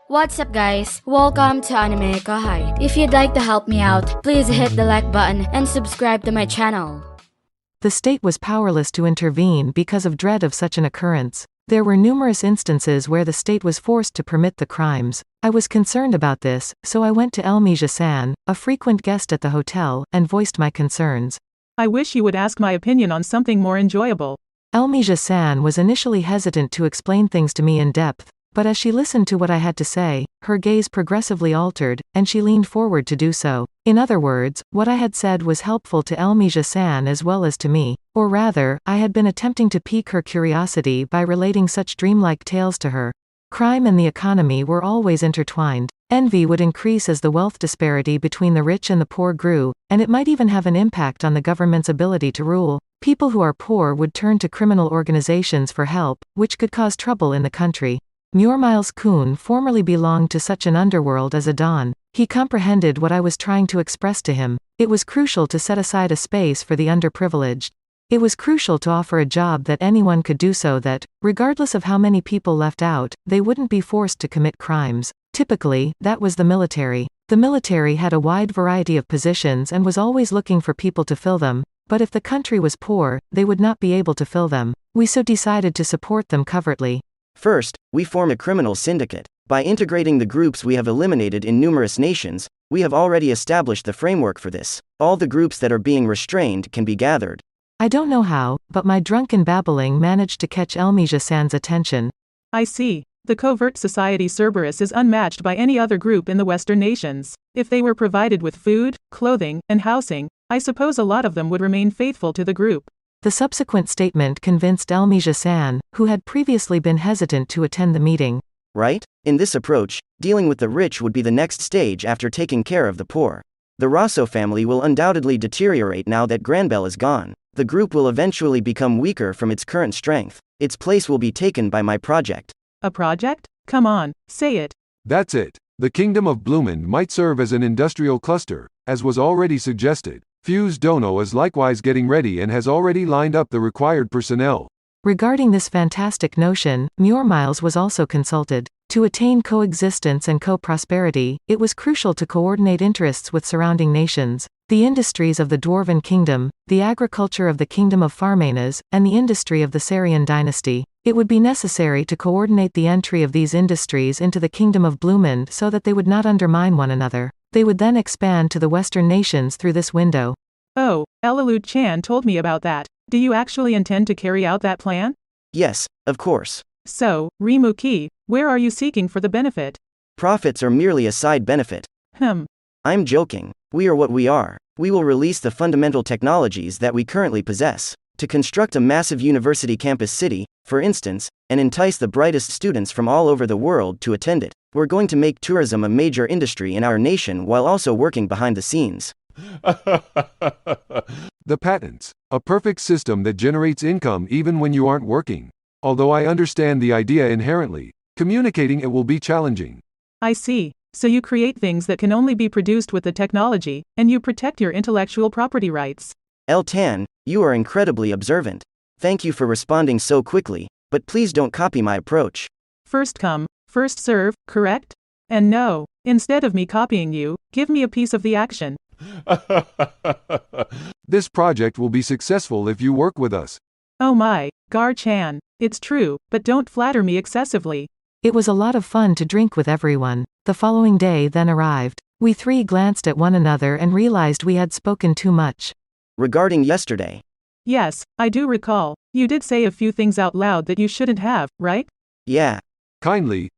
What's up guys? Welcome to AnimeKouhai. If you'd like to help me out, please hit the like button and subscribe to my channel. The state was powerless to intervene because of dread of such an occurrence. There were numerous instances where the state was forced to permit the crimes. I was concerned about this, so I went to Elmesia-san, a frequent guest at the hotel, and voiced my concerns. I wish you would ask my opinion on something more enjoyable. Elmesia-san was initially hesitant to explain things to me in depth, but as she listened to what I had to say, her gaze progressively altered, and she leaned forward to do so. In other words, what I had said was helpful to Elmesia-san as well as to me. Or rather, I had been attempting to pique her curiosity by relating such dreamlike tales to her. Crime and the economy were always intertwined. Envy would increase as the wealth disparity between the rich and the poor grew, and it might even have an impact on the government's ability to rule. People who are poor would turn to criminal organizations for help, which could cause trouble in the country. Miles-kun formerly belonged to such an underworld as a Don. He comprehended what I was trying to express to him. It was crucial to set aside a space for the underprivileged. It was crucial to offer a job that anyone could do so that, regardless of how many people left out, they wouldn't be forced to commit crimes. Typically, that was the military. The military had a wide variety of positions and was always looking for people to fill them, but if the country was poor, they would not be able to fill them. We so decided to support them covertly. First, we form a criminal syndicate. By integrating the groups we have eliminated in numerous nations, we have already established the framework for this. All the groups that are being restrained can be gathered. I don't know how, but my drunken babbling managed to catch Elmesia-san's attention. I see. The covert society Cerberus is unmatched by any other group in the Western nations. If they were provided with food, clothing, and housing, I suppose a lot of them would remain faithful to the group. The subsequent statement convinced Elmesia-san, who had previously been hesitant to attend the meeting. Right? In this approach, dealing with the rich would be the next stage after taking care of the poor. The Rosso family will undoubtedly deteriorate now that Granbell is gone. The group will eventually become weaker from its current strength. Its place will be taken by my project. A project? Come on, say it. That's it. The Kingdom of Bloomin might serve as an industrial cluster, as was already suggested. Fuse Dono is likewise getting ready and has already lined up the required personnel. Regarding this fantastic notion, Miles was also consulted. To attain coexistence and co-prosperity, it was crucial to coordinate interests with surrounding nations. The industries of the Dwarven Kingdom, the agriculture of the Kingdom of Farmanas, and the industry of the Sarian dynasty. It would be necessary to coordinate the entry of these industries into the Kingdom of Bloomin so that they would not undermine one another. They would then expand to the Western nations through this window. Oh, Elalude-chan told me about that. Do you actually intend to carry out that plan? Yes, of course. So, Rimuru, where are you seeking for the benefit? Profits are merely a side benefit. I'm joking. We are what we are. We will release the fundamental technologies that we currently possess. To construct a massive university campus city, for instance, and entice the brightest students from all over the world to attend it. We're going to make tourism a major industry in our nation while also working behind the scenes. The patents. A perfect system that generates income even when you aren't working. Although I understand the idea inherently, communicating it will be challenging. I see. So you create things that can only be produced with the technology, and you protect your intellectual property rights. Tan, you are incredibly observant. Thank you for responding so quickly, but please don't copy my approach. First come, first serve, correct? And no, instead of me copying you, give me a piece of the action. This project will be successful if you work with us. Oh my, Gar-chan, it's true, but don't flatter me excessively. It was a lot of fun to drink with everyone. The following day then arrived. We three glanced at one another and realized we had spoken too much. Regarding yesterday. Yes, I do recall. You did say a few things out loud that you shouldn't have, right? Yeah. Kindly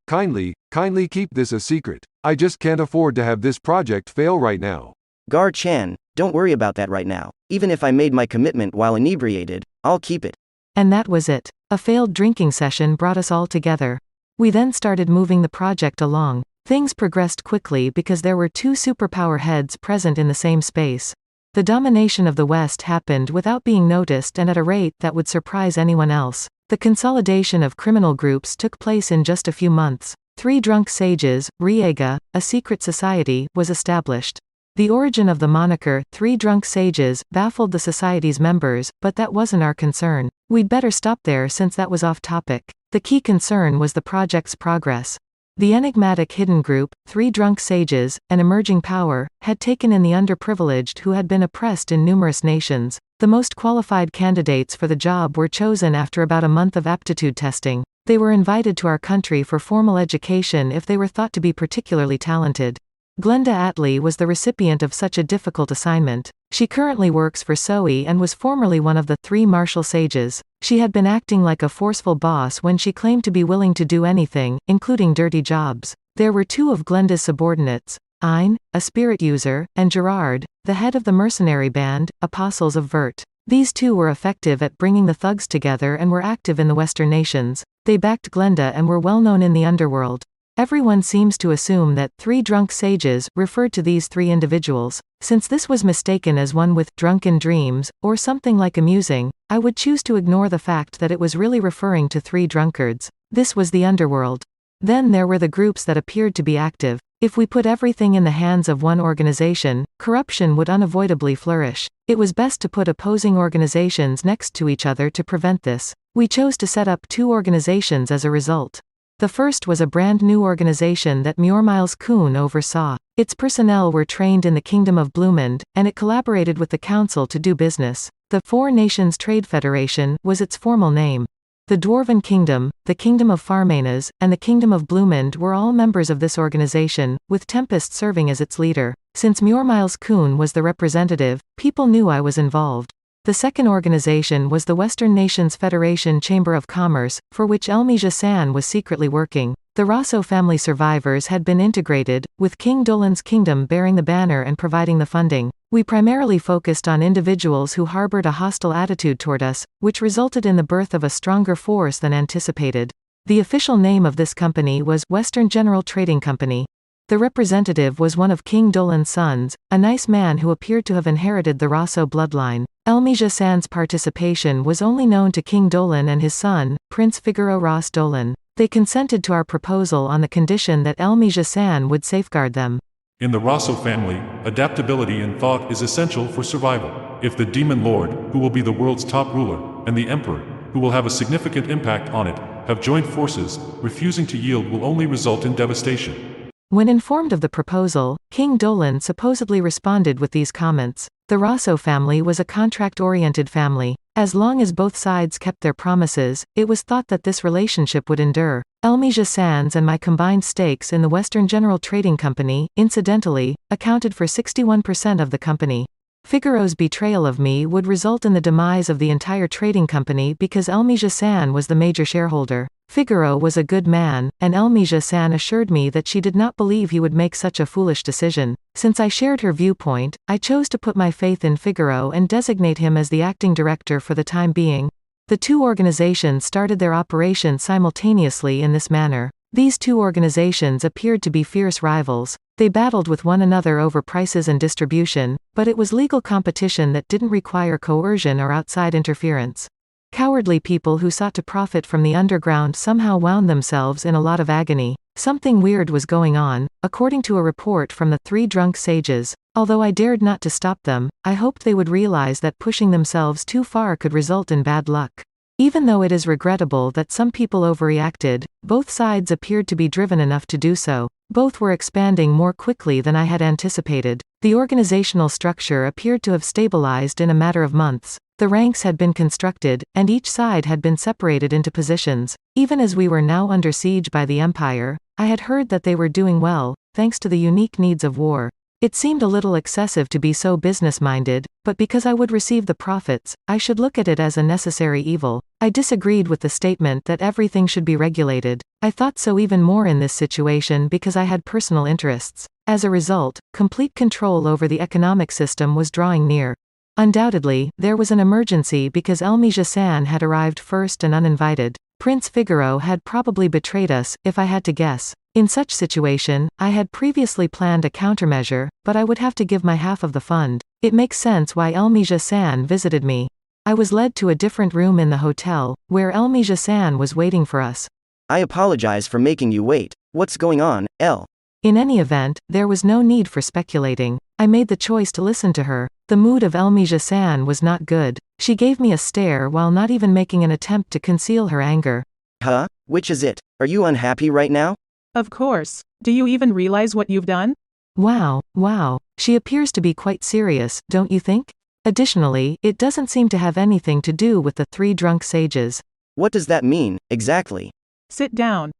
keep this a secret. I just can't afford to have this project fail right now. Gar-chan, don't worry about that right now. Even if I made my commitment while inebriated, I'll keep it. And that was it. A failed drinking session brought us all together. We then started moving the project along. Things progressed quickly because there were two superpower heads present in the same space. The domination of the West happened without being noticed and at a rate that would surprise anyone else. The consolidation of criminal groups took place in just a few months. 3 drunk sages, Riega, a secret society, was established. The origin of the moniker, 3 drunk sages, baffled the society's members, but that wasn't our concern. We'd better stop there since that was off topic. The key concern was the project's progress. The enigmatic hidden group, 3 drunk sages, an emerging power, had taken in the underprivileged who had been oppressed in numerous nations. The most qualified candidates for the job were chosen after about a month of aptitude testing. They were invited to our country for formal education if they were thought to be particularly talented. Glenda Attlee was the recipient of such a difficult assignment. She currently works for Soe and was formerly one of the 3 martial sages. She had been acting like a forceful boss when she claimed to be willing to do anything, including dirty jobs. There were 2 of Glenda's subordinates, Ein, a spirit user, and Gerard, the head of the mercenary band, Apostles of Vert. These 2 were effective at bringing the thugs together and were active in the Western nations. They backed Glenda and were well known in the underworld. Everyone seems to assume that 3 drunk sages referred to these 3 individuals. Since this was mistaken as one with drunken dreams, or something like amusing, I would choose to ignore the fact that it was really referring to 3 drunkards. This was the underworld. Then there were the groups that appeared to be active. If we put everything in the hands of one organization, corruption would unavoidably flourish. It was best to put opposing organizations next to each other to prevent this. We chose to set up 2 organizations as a result. The first was a brand new organization that Mjormiles-kun oversaw. Its personnel were trained in the Kingdom of Bloomend, and it collaborated with the Council to do business. The 4 Nations Trade Federation was its formal name. The Dwarven Kingdom, the Kingdom of Farmanas, and the Kingdom of Bloomend were all members of this organization, with Tempest serving as its leader. Since Mjormiles-kun was the representative, people knew I was involved. The second organization was the Western Nations Federation Chamber of Commerce, for which Elmesia-san was secretly working. The Rosso family survivors had been integrated, with King Dolan's kingdom bearing the banner and providing the funding. We primarily focused on individuals who harbored a hostile attitude toward us, which resulted in the birth of a stronger force than anticipated. The official name of this company was Western General Trading Company. The representative was one of King Dolan's sons, a nice man who appeared to have inherited the Rosso bloodline. Elmesia-san's participation was only known to King Dolan and his son, Prince Figaro Ross Dolan. They consented to our proposal on the condition that Elmesia-san would safeguard them. In the Rosso family, adaptability and thought is essential for survival. If the Demon Lord, who will be the world's top ruler, and the Emperor, who will have a significant impact on it, have joined forces, refusing to yield will only result in devastation. When informed of the proposal, King Dolan supposedly responded with these comments. The Rosso family was a contract-oriented family. As long as both sides kept their promises, it was thought that this relationship would endure. Elmesia-san's and my combined stakes in the Western General Trading Company, incidentally, accounted for 61% of the company. Figaro's betrayal of me would result in the demise of the entire trading company because Elmesia-san was the major shareholder. Figaro was a good man, and Elmesia-san assured me that she did not believe he would make such a foolish decision. Since I shared her viewpoint, I chose to put my faith in Figaro and designate him as the acting director for the time being. The 2 organizations started their operations simultaneously in this manner. These 2 organizations appeared to be fierce rivals. They battled with one another over prices and distribution, but it was legal competition that didn't require coercion or outside interference. Cowardly people who sought to profit from the underground somehow wound themselves in a lot of agony. Something weird was going on, according to a report from the 3 drunk sages. Although I dared not to stop them, I hoped they would realize that pushing themselves too far could result in bad luck. Even though it is regrettable that some people overreacted, both sides appeared to be driven enough to do so. Both were expanding more quickly than I had anticipated. The organizational structure appeared to have stabilized in a matter of months. The ranks had been constructed, and each side had been separated into positions. Even as we were now under siege by the Empire, I had heard that they were doing well, thanks to the unique needs of war. It seemed a little excessive to be so business-minded, but because I would receive the profits, I should look at it as a necessary evil. I disagreed with the statement that everything should be regulated. I thought so even more in this situation because I had personal interests. As a result, complete control over the economic system was drawing near. Undoubtedly, there was an emergency because Elmesia-san had arrived first and uninvited. Prince Figaro had probably betrayed us, if I had to guess. In such situation, I had previously planned a countermeasure, but I would have to give my half of the fund. It makes sense why Elmesia-san visited me. I was led to a different room in the hotel, where Elmesia-san was waiting for us. I apologize for making you wait. What's going on, El? In any event, there was no need for speculating. I made the choice to listen to her. The mood of Elmesia-san was not good. She gave me a stare while not even making an attempt to conceal her anger. Huh? Which is it? Are you unhappy right now? Of course. Do you even realize what you've done? Wow, she appears to be quite serious, don't you think? Additionally, it doesn't seem to have anything to do with the 3 drunk sages. What does that mean, exactly? Sit down.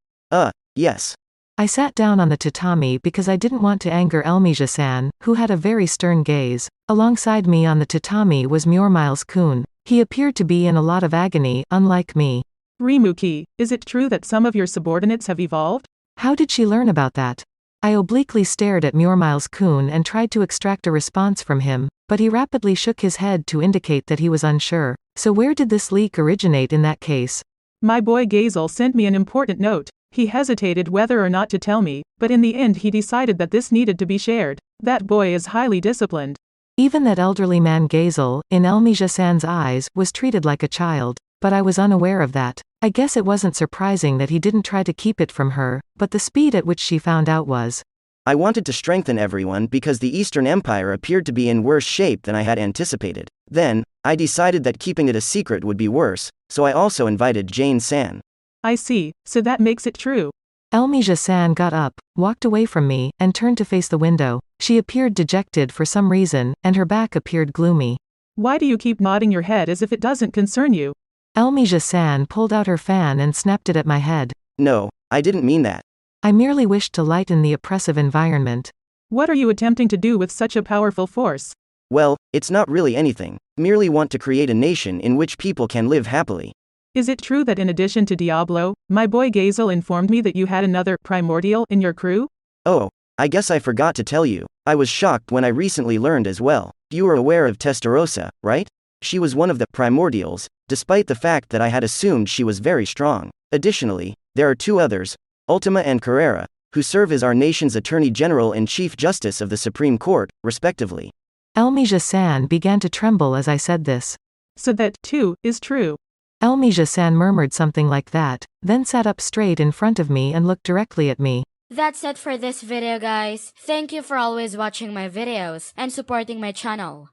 Yes. I sat down on the tatami because I didn't want to anger Elmesia-san, who had a very stern gaze. Alongside me on the tatami was Murmiles-kun. He appeared to be in a lot of agony, unlike me. Rimuru, is it true that some of your subordinates have evolved? How did she learn about that? I obliquely stared at Murmiles-kun and tried to extract a response from him, but he rapidly shook his head to indicate that he was unsure. So where did this leak originate in that case? My boy Gazel sent me an important note. He hesitated whether or not to tell me, but in the end he decided that this needed to be shared. That boy is highly disciplined. Even that elderly man Gazel, in Elmesia-san's eyes, was treated like a child. But I was unaware of that. I guess it wasn't surprising that he didn't try to keep it from her, but the speed at which she found out was. I wanted to strengthen everyone because the Eastern Empire appeared to be in worse shape than I had anticipated. Then, I decided that keeping it a secret would be worse, so I also invited Jane-san. I see, so that makes it true. Elmesia-san got up, walked away from me, and turned to face the window. She appeared dejected for some reason, and her back appeared gloomy. Why do you keep nodding your head as if it doesn't concern you? Elmesia-san pulled out her fan and snapped it at my head. No, I didn't mean that. I merely wished to lighten the oppressive environment. What are you attempting to do with such a powerful force? Well, it's not really anything. Merely want to create a nation in which people can live happily. Is it true that in addition to Diablo, my boy Gazel informed me that you had another primordial in your crew? Oh, I guess I forgot to tell you. I was shocked when I recently learned as well. You were aware of Testarossa, right? She was one of the primordials, despite the fact that I had assumed she was very strong. Additionally, there are 2 others, Ultima and Carrera, who serve as our nation's Attorney General and Chief Justice of the Supreme Court, respectively. Elmesia-san began to tremble as I said this. So that, too, is true. Elmesia-san murmured something like that, then sat up straight in front of me and looked directly at me. That's it for this video, guys. Thank you for always watching my videos and supporting my channel.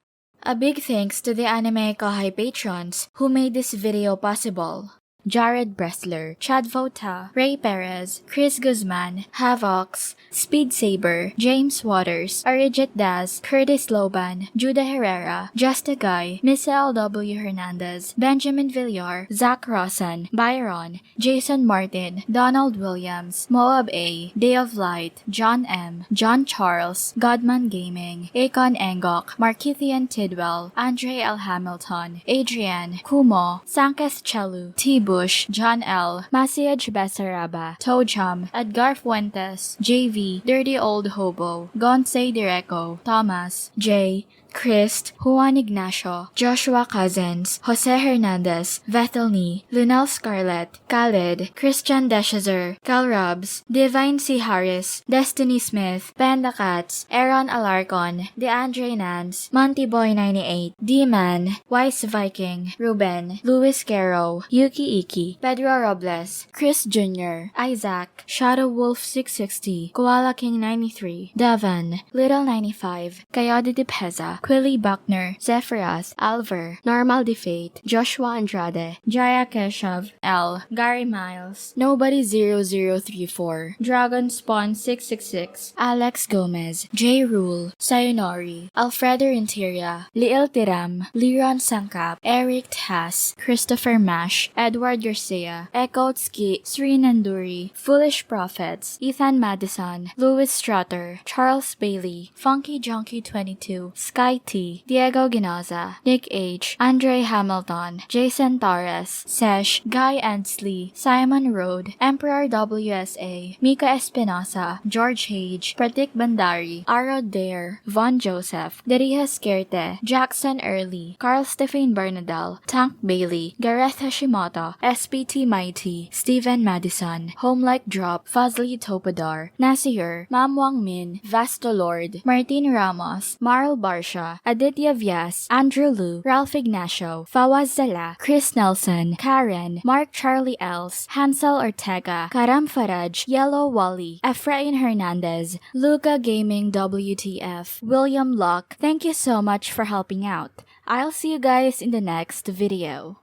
A big thanks to the AnimeKouhai patrons who made this video possible. Jared Bressler, Chad Vota, Ray Perez, Chris Guzman, Havox, Speed Saber, James Waters, Arijit Das, Curtis Loban, Judah Herrera, Justa Guy, Miss L.W. Hernandez, Benjamin Villar, Zach Rossan, Byron, Jason Martin, Donald Williams, Moab A, Day of Light, John M, John Charles, Godman Gaming, Akon Engok, Markithian Tidwell, Andre L. Hamilton, Adrian, Kumo, Sanketh Chelu, T. Bush, John L, Masiaj Besaraba, Tojam, Edgar Fuentes, JV, Dirty Old Hobo, Gonse Direco, Thomas, J, Christ, Juan Ignacio, Joshua Cousins, Jose Hernandez, Vethelny, Lunel Scarlett, Khaled, Christian Deshazer, Cal Robs, Divine C. Harris, Destiny Smith, Panda Cats, Aaron Alarcon, DeAndre Nance, Monty Boy 98, D-Man, Wise Viking, Ruben, Luis Caro, Yuki Iki, Pedro Robles, Chris Jr., Isaac, Shadow Wolf 660, Koala King 93, Devon, Little 95, Coyote de Peza, Quilly Buckner, Zephyros, Alver, Normal Defate, Joshua Andrade, Jaya Keshav, L, Gary Miles, Nobody 0034, Dragon Spawn 666, Alex Gomez, J. Rule, Sayonori, Alfredo Renteria, Liel Tiram, Liron Sangkap, Eric Tass, Christopher Mash, Edward Garcia, Echo Tski, Sri Nanduri, Foolish Prophets, Ethan Madison, Louis Strutter, Charles Bailey, Funky Junkie 22, Sky T, Diego Ginoza, Nick H, Andre Hamilton, Jason Torres, Sesh, Guy Ansley, Simon Road, Emperor WSA, Mika Espinosa, George Hage, Pratik Bandari, Arod Dare, Von Joseph, Deriha Skerte, Jackson Early, Carl Stephen Bernadal, Tank Bailey, Gareth Hashimoto, SPT Mighty, Steven Madison, Homelike Drop, Fazli Topadar, Nasir, Mam Wang Min, Vasto Lord, Martin Ramos, Marl Barsha, Aditya Vyas, Andrew Lu, Ralph Ignacio, Fawaz Zala, Chris Nelson, Karen, Mark Charlie Els, Hansel Ortega, Karam Faraj, Yellow Wally, Efrain Hernandez, Luca Gaming WTF, William Locke. Thank you so much for helping out. I'll see you guys in the next video.